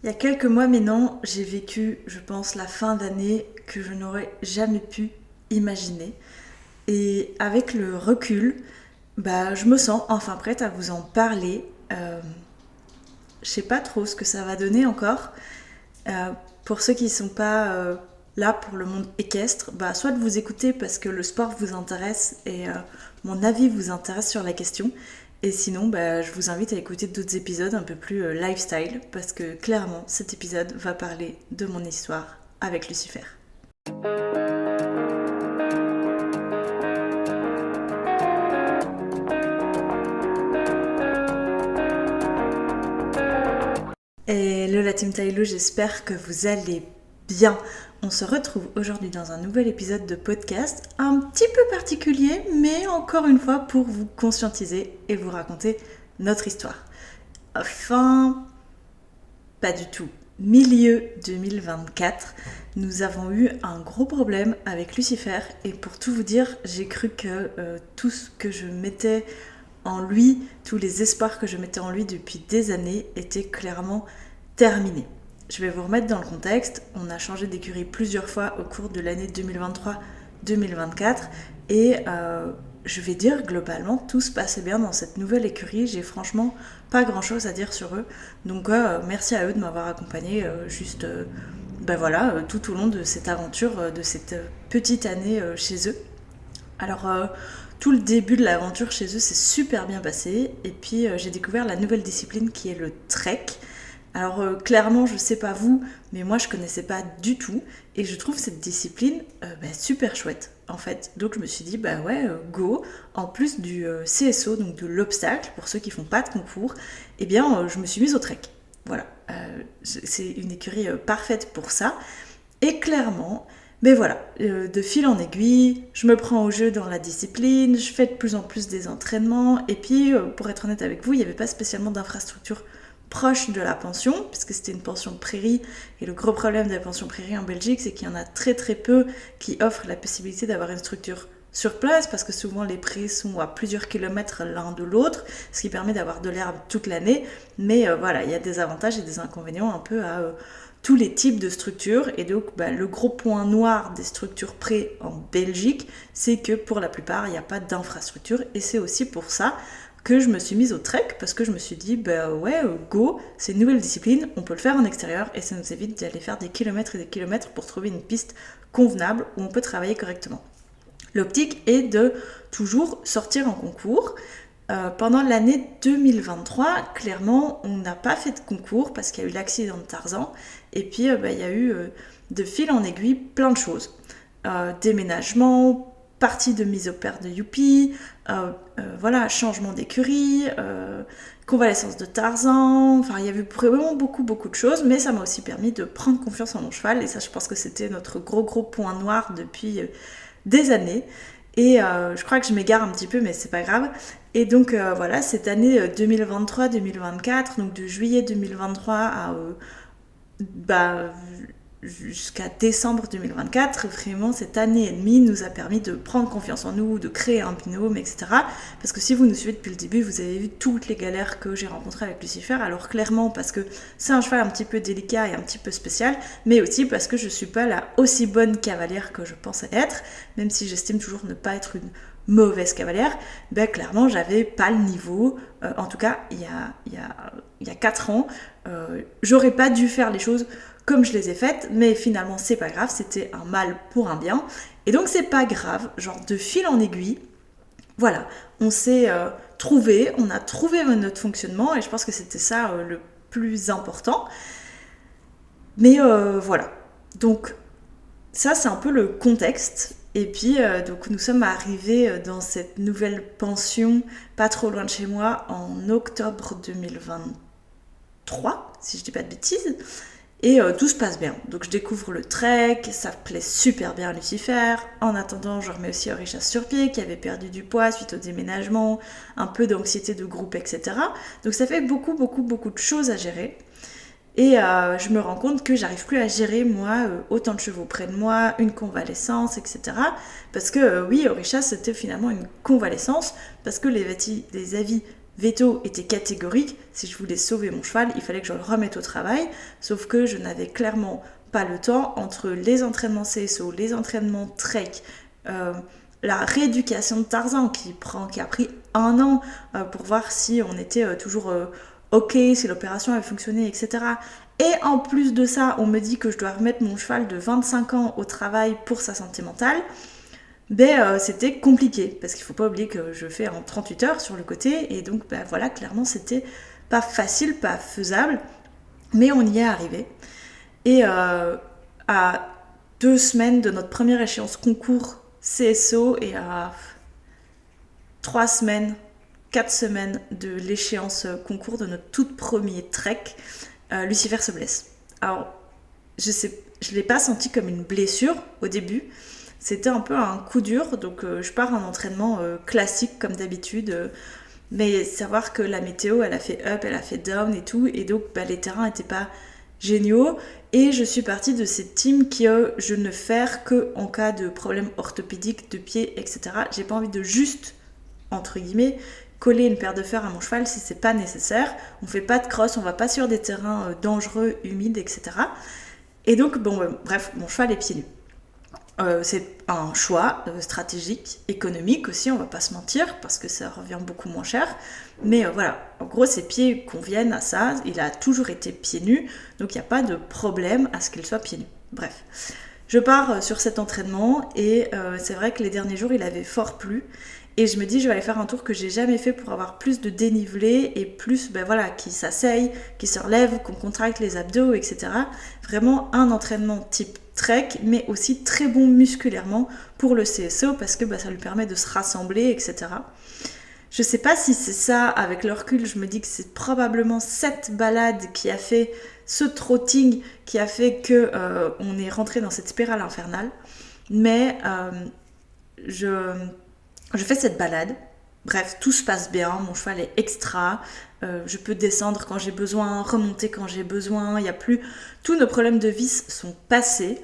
y a quelques mois maintenant, j'ai vécu, je pense, la fin d'année que je n'aurais jamais pu imaginer. Et avec le recul, je me sens enfin prête à vous en parler. Je sais pas trop ce que ça va donner encore. Pour ceux qui ne sont pas là pour le monde équestre, soit de vous écouter parce que le sport vous intéresse et mon avis vous intéresse sur la question. Et sinon, je vous invite à écouter d'autres épisodes un peu plus lifestyle parce que clairement, cet épisode va parler de mon histoire avec Lucifer. Hello la team Tailou, j'espère que vous allez bien. On se retrouve aujourd'hui dans un nouvel épisode de podcast, un petit peu particulier, mais encore une fois pour vous conscientiser et vous raconter notre histoire. Enfin, pas du tout. Milieu 2024, nous avons eu un gros problème avec Lucifer et pour tout vous dire, j'ai cru que tout ce que je mettais en lui, tous les espoirs que je mettais en lui depuis des années étaient clairement terminés. Je vais vous remettre dans le contexte, on a changé d'écurie plusieurs fois au cours de l'année 2023-2024 et je vais dire globalement tout se passait bien dans cette nouvelle écurie, j'ai franchement pas grand chose à dire sur eux, donc merci à eux de m'avoir accompagné tout au long de cette aventure, de cette petite année chez eux. Alors tout le début de l'aventure chez eux s'est super bien passé et puis j'ai découvert la nouvelle discipline qui est le trek. Alors clairement je sais pas vous, mais moi je connaissais pas du tout et je trouve cette discipline super chouette en fait. Donc je me suis dit go, en plus du CSO, donc de l'obstacle, pour ceux qui font pas de concours, je me suis mise au trek. Voilà, c'est une écurie parfaite pour ça et clairement... de fil en aiguille, je me prends au jeu dans la discipline, je fais de plus en plus des entraînements, et puis, pour être honnête avec vous, il n'y avait pas spécialement d'infrastructure proche de la pension, puisque c'était une pension prairie, et le gros problème de la pension prairie en Belgique, c'est qu'il y en a très très peu qui offrent la possibilité d'avoir une structure sur place, parce que souvent les prairies sont à plusieurs kilomètres l'un de l'autre, ce qui permet d'avoir de l'herbe toute l'année, mais il y a des avantages et des inconvénients un peu à... tous les types de structures et donc le gros point noir des structures pré en Belgique, c'est que pour la plupart il n'y a pas d'infrastructure et c'est aussi pour ça que je me suis mise au trek parce que je me suis dit go, c'est une nouvelle discipline, on peut le faire en extérieur et ça nous évite d'aller faire des kilomètres et des kilomètres pour trouver une piste convenable où on peut travailler correctement. L'optique est de toujours sortir en concours. Pendant l'année 2023, clairement, on n'a pas fait de concours parce qu'il y a eu l'accident de Tarzan. Et puis, il y a eu de fil en aiguille plein de choses. Déménagement, partie de mise au pair de Youpi, changement d'écurie, convalescence de Tarzan. Enfin, il y avait vraiment beaucoup de choses, mais ça m'a aussi permis de prendre confiance en mon cheval. Et ça, je pense que c'était notre gros point noir depuis des années. Et je crois que je m'égare un petit peu, mais c'est pas grave. Et donc cette année 2023-2024, donc de juillet 2023 à jusqu'à décembre 2024, vraiment cette année et demie nous a permis de prendre confiance en nous, de créer un binôme, etc. Parce que si vous nous suivez depuis le début, vous avez vu toutes les galères que j'ai rencontrées avec Lucifer. Alors clairement parce que c'est un cheval un petit peu délicat et un petit peu spécial, mais aussi parce que je suis pas la aussi bonne cavalière que je pensais être, même si j'estime toujours ne pas être une mauvaise cavalière, clairement j'avais pas le niveau, en tout cas il y a 4 ans, j'aurais pas dû faire les choses comme je les ai faites, mais finalement c'est pas grave, c'était un mal pour un bien, et donc c'est pas grave, genre de fil en aiguille, voilà, on s'est trouvé, on a trouvé notre fonctionnement, et je pense que c'était ça le plus important, mais voilà, donc ça c'est un peu le contexte. Et puis, donc nous sommes arrivés dans cette nouvelle pension, pas trop loin de chez moi, en octobre 2023, si je dis pas de bêtises. Et tout se passe bien. Donc je découvre le trek, ça plaît super bien à Lucifer. En attendant, je remets aussi Orychas sur pied, qui avait perdu du poids suite au déménagement, un peu d'anxiété de groupe, etc. Donc ça fait beaucoup de choses à gérer. Et je me rends compte que j'arrive plus à gérer, moi, autant de chevaux près de moi, une convalescence, etc. Parce que, oui, Orychas, c'était finalement une convalescence, parce que les avis veto était catégorique. Si je voulais sauver mon cheval, il fallait que je le remette au travail. Sauf que je n'avais clairement pas le temps entre les entraînements CSO, les entraînements trek, la rééducation de Tarzan qui a pris 1 an pour voir si on était toujours ok, si l'opération avait fonctionné, etc. Et en plus de ça, on me dit que je dois remettre mon cheval de 25 ans au travail pour sa santé mentale. C'était compliqué, parce qu'il ne faut pas oublier que je fais en 38 heures sur le côté, et donc voilà, clairement c'était pas facile, pas faisable, mais on y est arrivé. Et à 2 semaines de notre première échéance concours CSO et à 3 semaines, 4 semaines de l'échéance concours de notre tout premier trek, Lucifer se blesse. Alors, je ne l'ai pas senti comme une blessure au début, c'était un peu un coup dur, donc je pars en entraînement classique comme d'habitude, mais savoir que la météo, elle a fait up, elle a fait down et tout, et donc les terrains n'étaient pas géniaux, et je suis partie de cette team qui je ne faire que en cas de problème orthopédique, de pied, etc. J'ai pas envie de juste, entre guillemets, coller une paire de fers à mon cheval si c'est pas nécessaire. On fait pas de cross, on va pas sur des terrains dangereux, humides, etc. Et donc, bref, mon cheval est pieds nus. C'est un choix stratégique, économique aussi, on va pas se mentir, parce que ça revient beaucoup moins cher. Mais voilà, en gros, ses pieds conviennent à ça. Il a toujours été pieds nus, donc il n'y a pas de problème à ce qu'il soit pieds nus. Bref, je pars sur cet entraînement et c'est vrai que les derniers jours, il avait fort plu. Et je me dis, je vais aller faire un tour que j'ai jamais fait pour avoir plus de dénivelé et plus, qui s'asseye, qui se relève, qu'on contracte les abdos, etc. Vraiment un entraînement type trek, mais aussi très bon musculairement pour le CSO parce que ça lui permet de se rassembler, etc. Je sais pas si c'est ça, avec le recul, je me dis que c'est probablement cette balade qui a fait ce trotting qui a fait que on est rentré dans cette spirale infernale. Mais je fais cette balade. Bref, tout se passe bien, mon cheval est extra, je peux descendre quand j'ai besoin, remonter quand j'ai besoin, il y a plus... Tous nos problèmes de vis sont passés.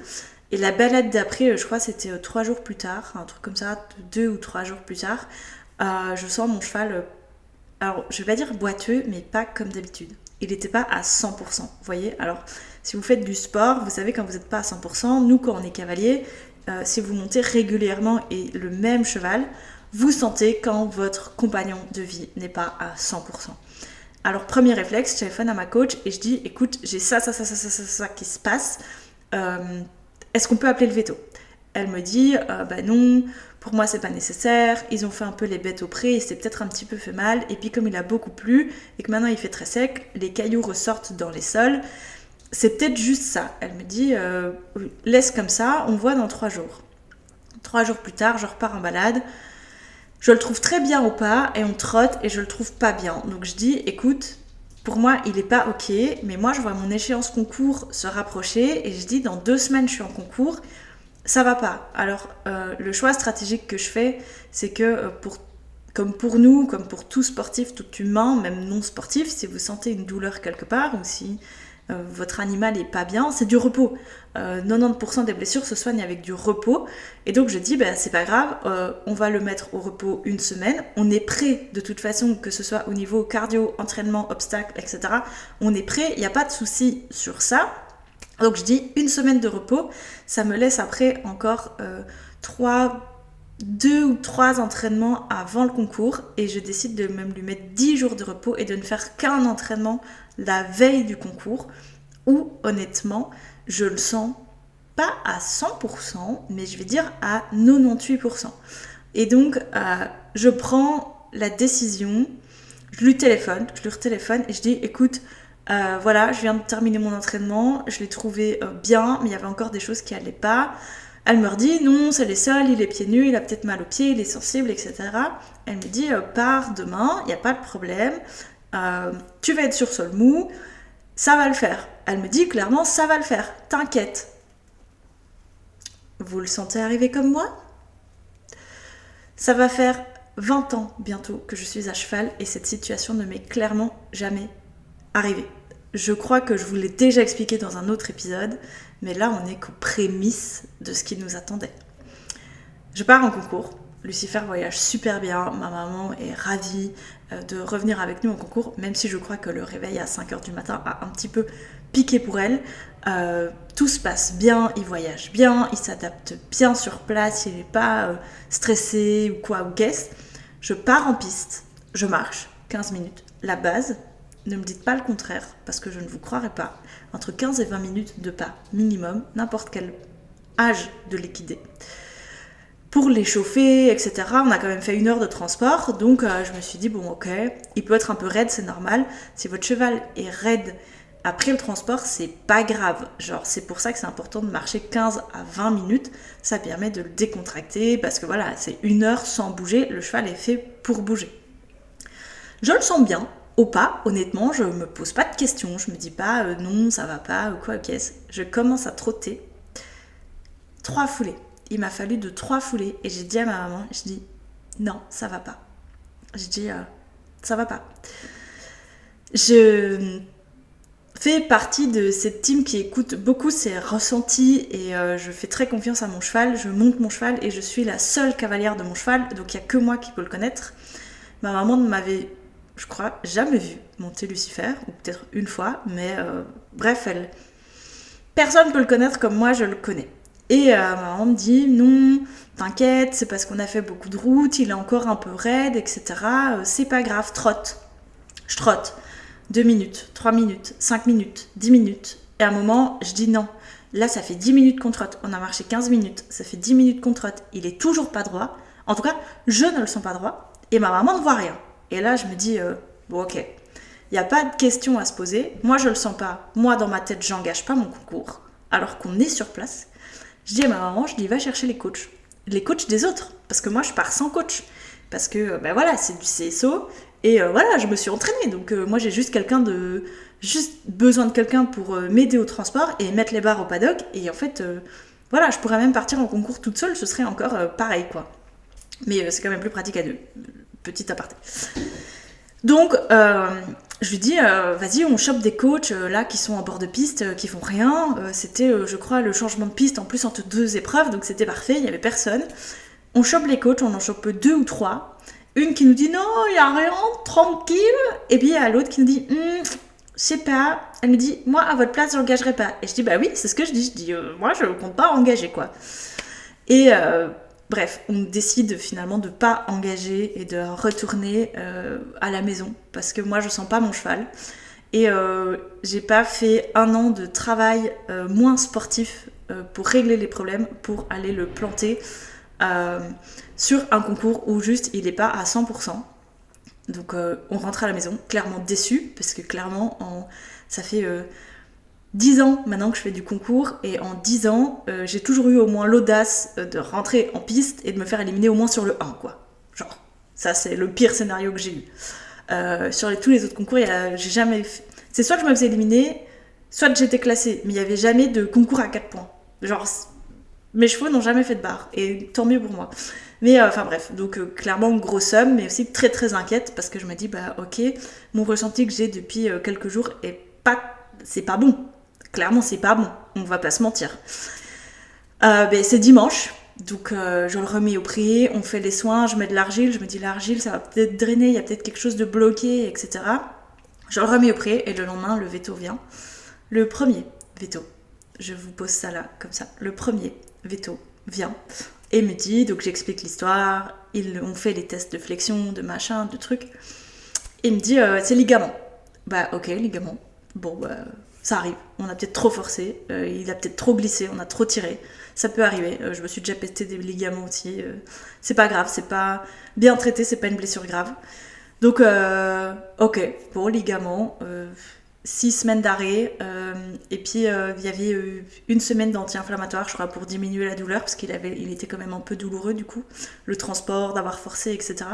Et la balade d'après, je crois c'était 3 jours plus tard, un truc comme ça, 2 ou 3 jours plus tard, je sens mon cheval, alors je vais pas dire boiteux, mais pas comme d'habitude. Il n'était pas à 100%, vous voyez. Alors, si vous faites du sport, vous savez quand vous n'êtes pas à 100%, nous quand on est cavalier, si vous montez régulièrement et le même cheval, vous sentez quand votre compagnon de vie n'est pas à 100%. Alors premier réflexe, je téléphone à ma coach et je dis écoute, j'ai ça qui se passe, est-ce qu'on peut appeler le veto? Elle me dit non, pour moi c'est pas nécessaire, ils ont fait un peu les bêtes au pré, il s'est peut-être un petit peu fait mal, et puis comme il a beaucoup plu et que maintenant il fait très sec, les cailloux ressortent dans les sols, c'est peut-être juste ça. Elle me dit laisse comme ça, on voit dans 3 jours. 3 jours plus tard, je repars en balade. Je le trouve très bien au pas et on trotte et je le trouve pas bien. Donc je dis écoute, pour moi il est pas ok, mais moi je vois mon échéance concours se rapprocher et je dis dans 2 semaines je suis en concours, ça va pas. Alors le choix stratégique que je fais, c'est que comme pour nous, comme pour tout sportif, tout humain, même non sportif, si vous sentez une douleur quelque part ou si votre animal est pas bien, c'est du repos. 90% des blessures se soignent avec du repos. Et donc je dis, c'est pas grave, on va le mettre au repos 1 semaine. On est prêt de toute façon, que ce soit au niveau cardio, entraînement, obstacle, etc. On est prêt, il n'y a pas de souci sur ça. Donc je dis 1 semaine de repos. Ça me laisse après encore 2 ou 3 entraînements avant le concours. Et je décide de même lui mettre 10 jours de repos et de ne faire qu'un entraînement la veille du concours, où honnêtement je le sens pas à 100%, mais je vais dire à 98%. Et donc je prends la décision, je lui téléphone et je dis écoute, voilà, je viens de terminer mon entraînement, je l'ai trouvé bien, mais il y avait encore des choses qui allaient pas. Elle me redit non, c'est les sols, il est pieds nus, il a peut-être mal aux pieds, il est sensible, etc. Elle me dit pars demain, il n'y a pas de problème. Tu vas être sur sol mou, ça va le faire. Elle me dit clairement, ça va le faire, t'inquiète. Vous le sentez arriver comme moi? Ça va faire 20 ans bientôt que je suis à cheval et cette situation ne m'est clairement jamais arrivée. Je crois que je vous l'ai déjà expliqué dans un autre épisode, mais là on est qu'aux prémices de ce qui nous attendait. Je pars en concours, Lucifer voyage super bien, ma maman est ravie de revenir avec nous au concours, même si je crois que le réveil à 5h du matin a un petit peu piqué pour elle. Tout se passe bien, il voyage bien, il s'adapte bien sur place, il n'est pas stressé ou quoi, ou qu'est-ce. Je pars en piste, je marche 15 minutes. La base, ne me dites pas le contraire, parce que je ne vous croirai pas. Entre 15 et 20 minutes de pas minimum, n'importe quel âge de l'équidé. Pour l'échauffer, etc., on a quand même fait 1 heure de transport, donc je me suis dit, bon ok, il peut être un peu raide, c'est normal. Si votre cheval est raide après le transport, c'est pas grave. Genre, c'est pour ça que c'est important de marcher 15 à 20 minutes. Ça permet de le décontracter, parce que voilà, c'est 1 heure sans bouger, le cheval est fait pour bouger. Je le sens bien, au pas, honnêtement, je me pose pas de questions, je me dis pas non, ça va pas, ou quoi, qu'est-ce. Je commence à trotter. 3 foulées. Il m'a fallu de 3 foulées, et j'ai dit à ma maman, je dis, non, ça va pas. J'ai dit, ça va pas. Je fais partie de cette team qui écoute beaucoup ses ressentis, et je fais très confiance à mon cheval, je monte mon cheval, et je suis la seule cavalière de mon cheval, donc il n'y a que moi qui peux le connaître. Ma maman ne m'avait, je crois, jamais vu monter Lucifer, ou peut-être une fois, mais bref, personne ne peut le connaître comme moi je le connais. Et ma maman me dit, non, t'inquiète, c'est parce qu'on a fait beaucoup de routes, il est encore un peu raide, etc. C'est pas grave, trotte. Je trotte. 2 minutes, 3 minutes, 5 minutes, 10 minutes. Et à un moment, je dis non. Là, ça fait 10 minutes qu'on trotte. On a marché 15 minutes. Ça fait 10 minutes qu'on trotte. Il est toujours pas droit. En tout cas, je ne le sens pas droit. Et ma maman ne voit rien. Et là, je me dis, bon, ok. Il n'y a pas de question à se poser. Moi, je le sens pas. Moi, dans ma tête, j'engage pas mon concours. Alors qu'on est sur place. Je dis à ma maman, je dis, va chercher les coachs. Les coachs des autres. Parce que moi, je pars sans coach. Parce que, ben voilà, c'est du CSO. Et voilà, je me suis entraînée. Donc, moi, j'ai juste besoin de quelqu'un pour m'aider au transport et mettre les barres au paddock. Et en fait, voilà, je pourrais même partir en concours toute seule. Ce serait encore pareil, quoi. Mais c'est quand même plus pratique à 2. Petit aparté. Donc, je lui dis, vas-y, on chope des coachs là qui sont en bord de piste, qui font rien. C'était, je crois, le changement de piste en plus entre 2 épreuves, donc c'était parfait, il n'y avait personne. On chope les coachs, on en chope 2 ou 3. Une qui nous dit non, il n'y a rien, tranquille. Et puis il y a l'autre qui nous dit, je sais pas. Elle me dit, moi à votre place, je n'engagerai pas. Et je dis, bah oui, c'est ce que je dis. Je dis, moi je ne compte pas engager, quoi. Et bref, on décide finalement de pas engager et de retourner à la maison parce que moi je sens pas mon cheval et j'ai pas fait 1 an de travail moins sportif pour régler les problèmes, pour aller le planter sur un concours où juste il est pas à 100%. Donc on rentre à la maison clairement déçu parce que clairement ça fait 10 ans maintenant que je fais du concours et en 10 ans, j'ai toujours eu au moins l'audace de rentrer en piste et de me faire éliminer au moins sur le 1, quoi. Genre, ça c'est le pire scénario que j'ai eu. Sur tous les autres concours, j'ai jamais... C'est soit que je me faisais éliminer, soit que j'étais classée, mais il n'y avait jamais de concours à 4 points. Genre, mes chevaux n'ont jamais fait de barre, et tant mieux pour moi. Mais enfin bref, donc clairement grosse somme, mais aussi très très inquiète, parce que je me dis, bah ok, mon ressenti que j'ai depuis quelques jours c'est pas bon. Clairement, c'est pas bon, on va pas se mentir. C'est dimanche, donc je le remets au prix, on fait les soins, je mets de l'argile, je me dis l'argile ça va peut-être drainer, il y a peut-être quelque chose de bloqué, etc. Je le remets au prix et le lendemain, le veto vient. Le premier veto, je vous pose ça là, comme ça, le premier veto vient et me dit, donc j'explique l'histoire, on fait les tests de flexion, de machin, de trucs, et il me dit, c'est ligament. Bah ok, ligament, bon bah... Ça arrive, on a peut-être trop forcé, il a peut-être trop glissé, on a trop tiré, ça peut arriver, je me suis déjà pété des ligaments aussi, c'est pas grave, c'est pas bien traité, c'est pas une blessure grave. Donc, ok, bon, ligament, 6 semaines d'arrêt, et puis il y avait 1 semaine d'anti-inflammatoire, je crois, pour diminuer la douleur, parce qu'il était quand même un peu douloureux du coup, le transport, d'avoir forcé, etc.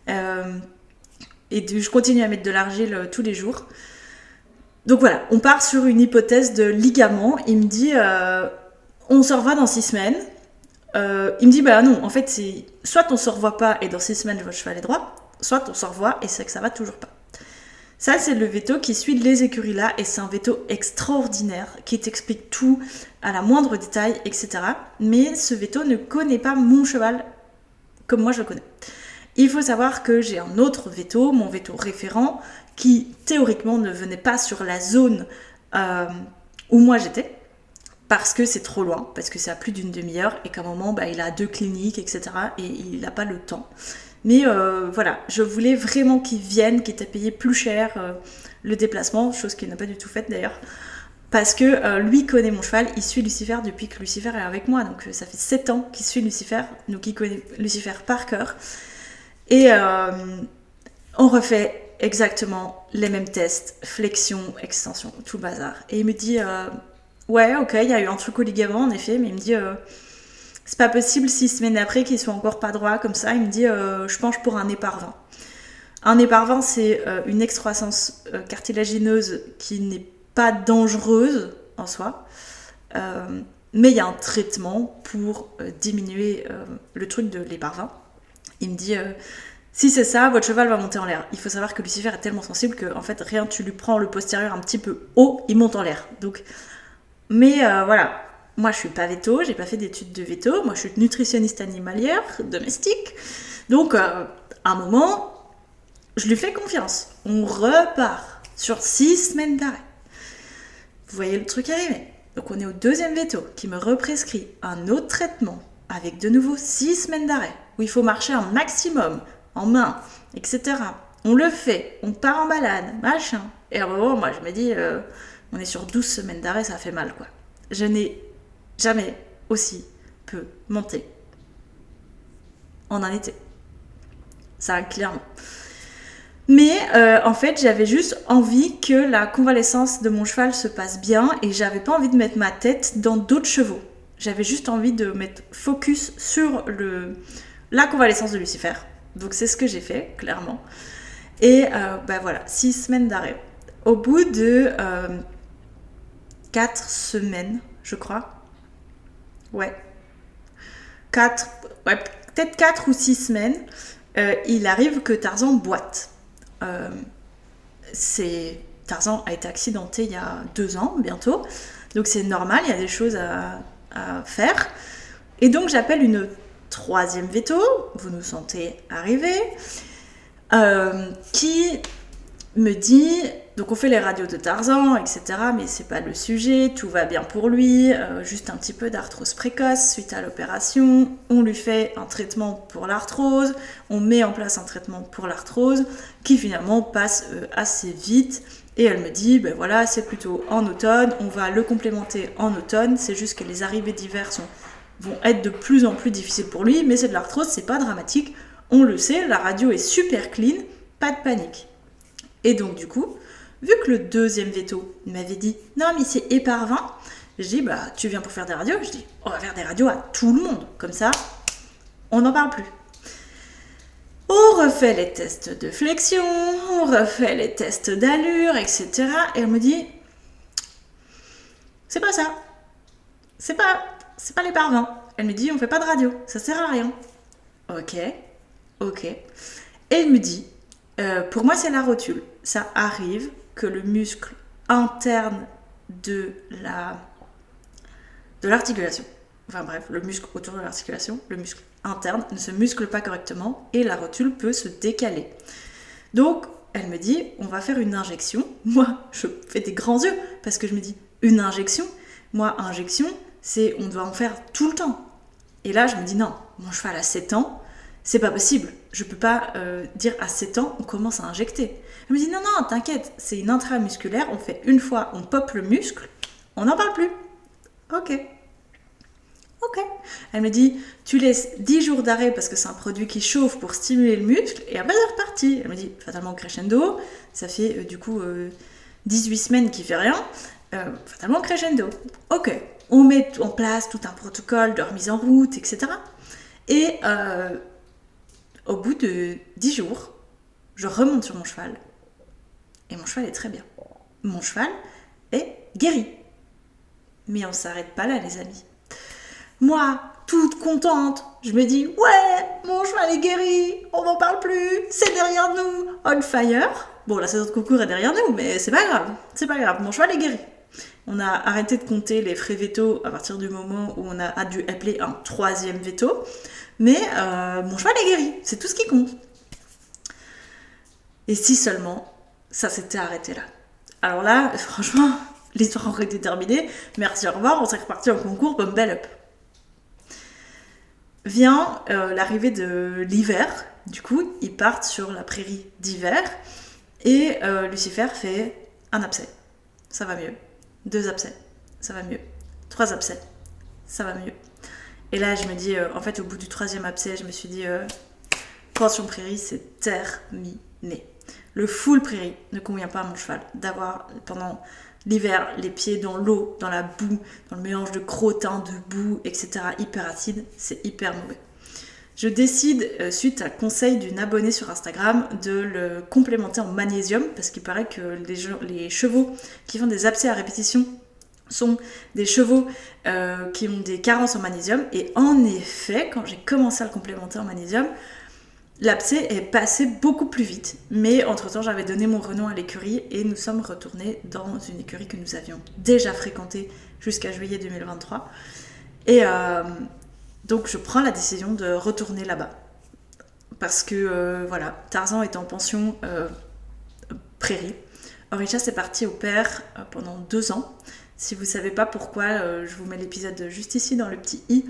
Et je continue à mettre de l'argile tous les jours. Donc voilà, on part sur une hypothèse de ligament. Il me dit, on se revoit dans 6 semaines. Il me dit, bah non, en fait, c'est soit on se revoit pas et dans 6 semaines, votre cheval est droit, soit on se revoit et c'est que ça va toujours pas. Ça, c'est le veto qui suit les écuries là et c'est un veto extraordinaire qui t'explique tout à la moindre détail, etc. Mais ce veto ne connaît pas mon cheval comme moi je le connais. Il faut savoir que j'ai un autre veto, mon veto référent, qui théoriquement ne venait pas sur la zone où moi j'étais, parce que c'est trop loin, parce que c'est à plus d'une demi-heure, et qu'à un moment, il a 2 cliniques, etc. Et il n'a pas le temps. Mais voilà, je voulais vraiment qu'il vienne, qu'il ait payé plus cher le déplacement, chose qu'il n'a pas du tout faite d'ailleurs. Parce que lui connaît mon cheval, il suit Lucifer depuis que Lucifer est avec moi. Donc ça fait 7 ans qu'il suit Lucifer, donc il connaît Lucifer par cœur. Et on refait exactement les mêmes tests, flexion, extension, tout le bazar. Et il me dit, ouais, ok, il y a eu un truc au ligament en effet, mais il me dit, c'est pas possible 6 semaines après qu'il soit encore pas droit comme ça. Il me dit, je penche pour un éparvin. Un éparvin, c'est une excroissance cartilagineuse qui n'est pas dangereuse en soi, mais il y a un traitement pour diminuer le truc de l'éparvin. Il me dit, si c'est ça, votre cheval va monter en l'air. Il faut savoir que Lucifer est tellement sensible que, en fait, rien, tu lui prends le postérieur un petit peu haut, il monte en l'air. Donc, mais voilà, moi je suis pas veto, j'ai pas fait d'études de veto, moi je suis nutritionniste animalière, domestique. Donc, à un moment, je lui fais confiance. On repart sur 6 semaines d'arrêt. Vous voyez le truc arriver. Donc on est au 2e veto qui me represcrit un autre traitement avec de nouveau 6 semaines d'arrêt où il faut marcher un maximum en main, etc. On le fait, on part en balade, machin. Et à un moment, moi je me dis, on est sur 12 semaines d'arrêt, ça fait mal quoi. Je n'ai jamais aussi peu monté en un été. Ça clairement. Mais en fait, j'avais juste envie que la convalescence de mon cheval se passe bien et j'avais pas envie de mettre ma tête dans d'autres chevaux. J'avais juste envie de mettre focus sur la convalescence de Lucifer. Donc c'est ce que j'ai fait, clairement. Et voilà, 6 semaines d'arrêt. Au bout de 4 semaines, je crois. Ouais. Peut-être 4 ou 6 semaines, il arrive que Tarzan boite. Tarzan a été accidenté il y a 2 ans bientôt, donc c'est normal, il y a des choses à faire. Et donc j'appelle une 3e veto, vous nous sentez arriver, qui me dit, donc on fait les radios de Tarzan, etc., mais c'est pas le sujet, tout va bien pour lui, juste un petit peu d'arthrose précoce suite à l'opération, on lui fait un traitement pour l'arthrose, on met en place un traitement pour l'arthrose, qui finalement passe assez vite, et elle me dit, voilà, c'est plutôt en automne, on va le complémenter en automne, c'est juste que les arrivées d'hiver vont être de plus en plus difficiles pour lui, mais c'est de l'arthrose, c'est pas dramatique, on le sait, la radio est super clean, pas de panique. Et donc du coup, vu que le 2e veto m'avait dit « Non mais c'est éparvin », je dis « Tu viens pour faire des radios ?» Je dis « On va faire des radios à tout le monde, comme ça, on n'en parle plus. » On refait les tests de flexion, on refait les tests d'allure, etc. Et elle me dit « C'est pas ça, c'est pas l'éparvin. » Elle me dit « On fait pas de radio, ça sert à rien. » Ok. Et elle me dit pour moi c'est la rotule. Ça arrive que le muscle interne de l'articulation, enfin bref, le muscle autour de l'articulation, le muscle interne ne se muscle pas correctement et la rotule peut se décaler. Donc elle me dit on va faire une injection. Moi je fais des grands yeux parce que je me dis une injection, moi injection c'est on doit en faire tout le temps. Et là je me dis non, mon cheval a 7 ans, c'est pas possible, je peux pas dire à 7 ans on commence à injecter. Elle me dit non, t'inquiète, c'est une intramusculaire, on fait une fois, on pop le muscle, on n'en parle plus. Ok. Elle me dit tu laisses 10 jours d'arrêt parce que c'est un produit qui chauffe pour stimuler le muscle et après c'est reparti. Elle me dit fatalement crescendo, ça fait du coup 18 semaines qu'il fait rien, fatalement crescendo. Ok, on met en place tout un protocole de remise en route, etc. Et au bout de 10 jours, je remonte sur mon cheval. Et mon cheval est très bien. Mon cheval est guéri. Mais on ne s'arrête pas là, les amis. Moi, toute contente, je me dis « Ouais, mon cheval est guéri, on n'en parle plus, c'est derrière nous, on fire ». Bon, la saison de concours est derrière nous, mais c'est pas grave, mon cheval est guéri. On a arrêté de compter les frais veto à partir du moment où on a dû appeler un 3e veto. Mais mon cheval est guéri, c'est tout ce qui compte. Et si seulement ça s'était arrêté là. Alors là, franchement, l'histoire aurait été terminée. Merci, au revoir, on serait reparti en concours, bumble up. Vient l'arrivée de l'hiver. Du coup, ils partent sur la prairie d'hiver. Et Lucifer fait un abcès. Ça va mieux. 2 abcès. Ça va mieux. 3 abcès. Ça va mieux. Et là, je me dis, en fait, au bout du 3e abcès, je me suis dit, pension prairie, c'est terminé. Le full prairie ne convient pas à mon cheval. D'avoir pendant l'hiver les pieds dans l'eau, dans la boue, dans le mélange de crottin, de boue, etc. hyper acide, c'est hyper mauvais. Je décide, suite à conseil d'une abonnée sur Instagram, de le complémenter en magnésium parce qu'il paraît que les chevaux qui font des abcès à répétition sont des chevaux qui ont des carences en magnésium. Et en effet, quand j'ai commencé à le complémenter en magnésium, l'abcès est passé beaucoup plus vite. Mais entre-temps, j'avais donné mon renom à l'écurie et nous sommes retournés dans une écurie que nous avions déjà fréquentée jusqu'à juillet 2023. Et donc, je prends la décision de retourner là-bas. Parce que, voilà, Tarzan est en pension prairie. Orichas est parti au pair pendant 2 ans. Si vous ne savez pas pourquoi, je vous mets l'épisode juste ici dans le petit i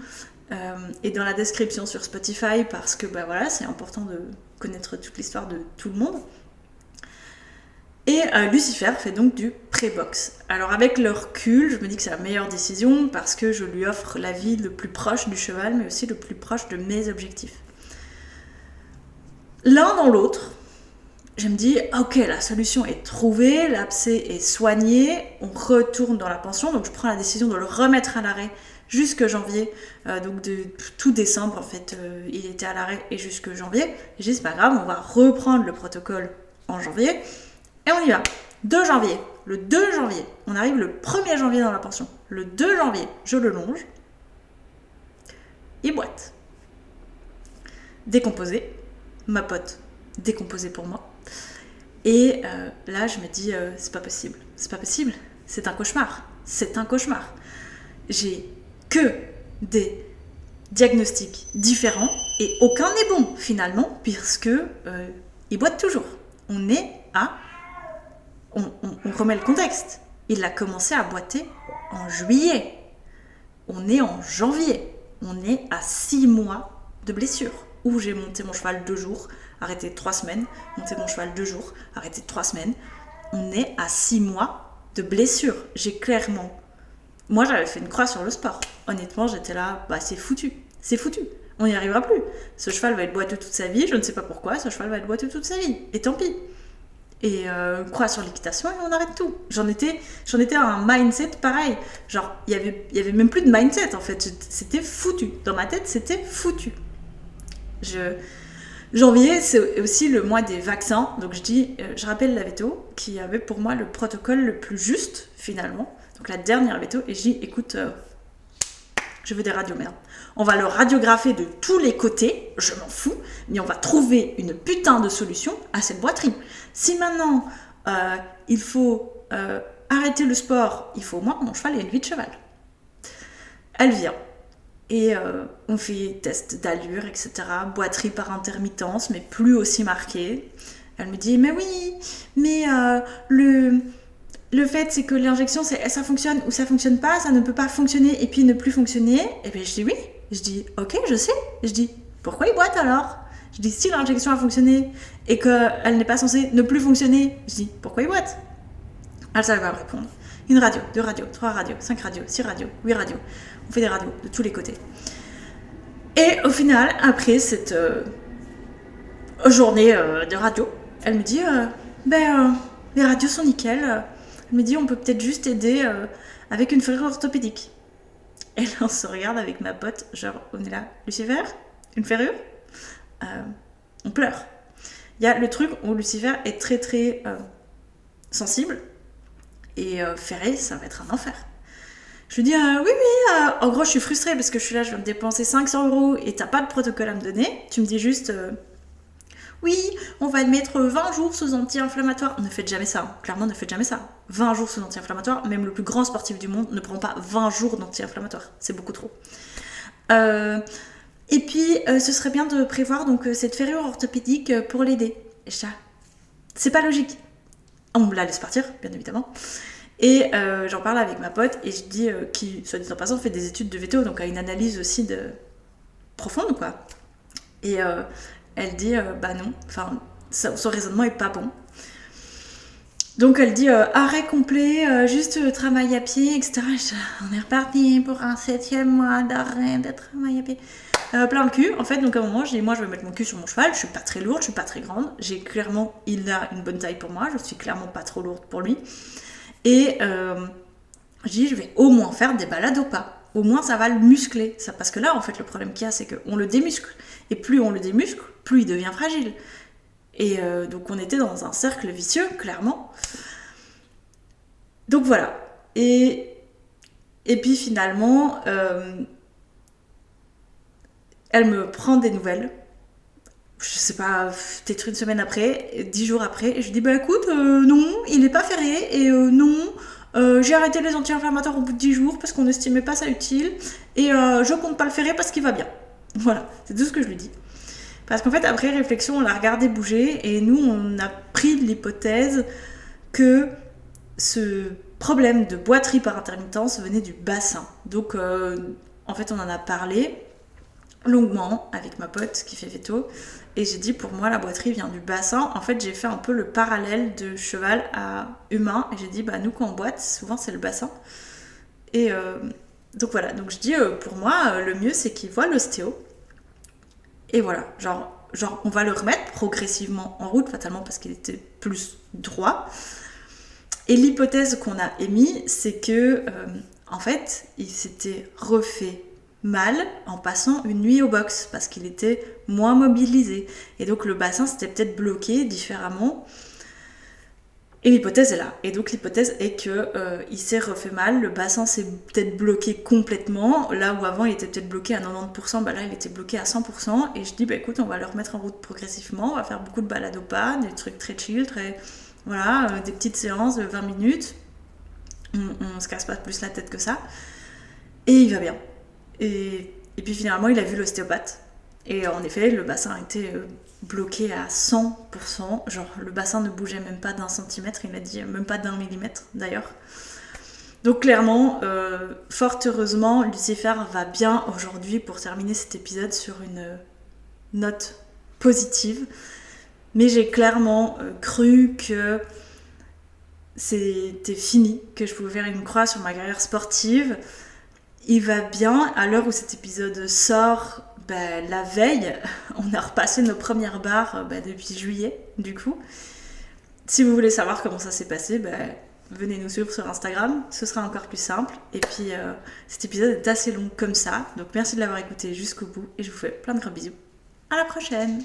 et dans la description sur Spotify parce que voilà, c'est important de connaître toute l'histoire de tout le monde. Et Lucifer fait donc du pré-box. Alors avec le recul, je me dis que c'est la meilleure décision parce que je lui offre la vie le plus proche du cheval mais aussi le plus proche de mes objectifs. L'un dans l'autre, je me dis, ok, la solution est trouvée, l'abcès est soigné, on retourne dans la pension, donc je prends la décision de le remettre à l'arrêt jusque janvier, donc de tout décembre en fait, il était à l'arrêt et jusque janvier. Je dis, c'est pas grave, on va reprendre le protocole en janvier, et on y va. 2 janvier, le 2 janvier, on arrive le 1er janvier dans la pension, le 2 janvier, je le longe, il boite. Décomposé, ma pote décomposé pour moi. Et là, je me dis, c'est pas possible, c'est un cauchemar. J'ai que des diagnostics différents et aucun n'est bon finalement, puisque il boite toujours. On remet le contexte. Il a commencé à boiter en juillet. On est en janvier. On est à 6 mois de blessure. Où j'ai monté mon cheval 2 jours, arrêté 3 semaines, monté mon cheval 2 jours, arrêté 3 semaines. On est à 6 mois de blessure. J'ai clairement... Moi, j'avais fait une croix sur le sport. Honnêtement, j'étais là, c'est foutu. On n'y arrivera plus. Ce cheval va être boiteux toute sa vie, je ne sais pas pourquoi, ce cheval va être boiteux toute sa vie. Et tant pis. Et croix sur l'équitation et on arrête tout. J'en étais à un mindset pareil. Genre, il y avait même plus de mindset en fait. C'était foutu. Dans ma tête, c'était foutu. Janvier, c'est aussi le mois des vaccins. Donc je rappelle la veto qui avait pour moi le protocole le plus juste finalement. Donc la dernière veto. Et je dis, écoute, je veux des radios, merde. On va le radiographer de tous les côtés, je m'en fous, mais on va trouver une putain de solution à cette boiterie. Si maintenant il faut arrêter le sport, il faut au moins que mon cheval ait une vie de cheval. Elle vient. Et on fait test d'allure, etc. Boiterie par intermittence, mais plus aussi marquée. Elle me dit, mais oui, mais le fait, c'est que l'injection, ça fonctionne ou ça fonctionne pas, ça ne peut pas fonctionner et puis ne plus fonctionner. Et bien, je dis oui. Je dis, ok, je sais. Je dis, pourquoi il boite alors? Je dis, si l'injection a fonctionné et qu'elle n'est pas censée ne plus fonctionner, je dis, pourquoi il boite? Elle savait pas me répondre. 1 radio, 2 radios, 3 radios, 5 radios, 6 radios, 8 radios. On fait des radios de tous les côtés. Et au final, après cette journée de radio, elle me dit, les radios sont nickel. Elle me dit, on peut peut-être juste aider avec une ferrure orthopédique. Et là, on se regarde avec ma pote, genre, on est là, Lucifer, une ferrure, on pleure. Il y a le truc où Lucifer est très très sensible, et ferré, ça va être un enfer. Je lui dis, oui, en gros, je suis frustrée parce que je suis là, je vais me dépenser 500 € et t'as pas de protocole à me donner. Tu me dis juste, oui, on va mettre 20 jours sous anti-inflammatoire. Ne faites jamais ça, hein. Clairement ne faites jamais ça. 20 jours sous anti-inflammatoire, même le plus grand sportif du monde ne prend pas 20 jours d'anti-inflammatoire, c'est beaucoup trop. Et puis ce serait bien de prévoir donc cette ferrure orthopédique pour l'aider. Et c'est pas logique. On me la laisse partir, bien évidemment. Et j'en parle avec ma pote et je dis qui, soit dit en passant, fait des études de véto, donc a une analyse aussi profonde, quoi. Et elle dit bah non, enfin son raisonnement est pas bon. Donc elle dit arrêt complet, juste travail à pied, etc. On est reparti pour un 7e mois d'arrêt de travail à pied. Plein le cul, en fait, donc à un moment, je dis moi je vais mettre mon cul sur mon cheval, je suis pas très lourde, je suis pas très grande, il a une bonne taille pour moi, je suis clairement pas trop lourde pour lui. Et je dis je vais au moins faire des balades au pas. Au moins ça va le muscler. Ça, parce que là en fait le problème qu'il y a c'est qu'on le démuscle. Et plus on le démuscle, plus il devient fragile. Et donc on était dans un cercle vicieux, clairement. Donc voilà. Et puis finalement, elle me prend des nouvelles. Je sais pas, peut-être une semaine après, 10 jours après, et je dis bah écoute, non, il n'est pas ferré, et non, j'ai arrêté les anti-inflammatoires au bout de 10 jours parce qu'on n'estimait pas ça utile, et je compte pas le ferrer parce qu'il va bien. Voilà, c'est tout ce que je lui dis. Parce qu'en fait, après réflexion, on l'a regardé bouger, et nous, on a pris l'hypothèse que ce problème de boiterie par intermittence venait du bassin. Donc, en fait, on en a parlé longuement avec ma pote qui fait veto, et j'ai dit pour moi la boiterie vient du bassin. En fait j'ai fait un peu le parallèle de cheval à humain et j'ai dit bah nous quand on boite souvent c'est le bassin. Et donc voilà, donc je dis pour moi le mieux c'est qu'il voit l'ostéo et voilà, genre on va le remettre progressivement en route fatalement parce qu'il était plus droit. Et l'hypothèse qu'on a émise c'est que en fait il s'était refait mal en passant une nuit au box parce qu'il était moins mobilisé et donc le bassin s'était peut-être bloqué différemment et l'hypothèse est là. Et donc l'hypothèse est que il s'est refait mal, le bassin s'est peut-être bloqué complètement, là où avant il était peut-être bloqué à 90%, bah là il était bloqué à 100%. Et je dis bah écoute on va le remettre en route progressivement, on va faire beaucoup de balades au pas, des trucs très chill, très voilà, des petites séances de 20 minutes, on se casse pas plus la tête que ça et il va bien. Et puis finalement, il a vu l'ostéopathe. Et en effet, le bassin était bloqué à 100%. Genre, le bassin ne bougeait même pas d'un centimètre. Il a dit même pas d'un millimètre, d'ailleurs. Donc clairement, fort heureusement, Lucifer va bien aujourd'hui pour terminer cet épisode sur une note positive. Mais j'ai clairement cru que c'était fini, que je pouvais faire une croix sur ma carrière sportive. Il va bien, à l'heure où cet épisode sort, la veille, on a repassé nos premières barres depuis juillet, du coup. Si vous voulez savoir comment ça s'est passé, venez nous suivre sur Instagram, ce sera encore plus simple. Et puis cet épisode est assez long comme ça, donc merci de l'avoir écouté jusqu'au bout et je vous fais plein de gros bisous. À la prochaine!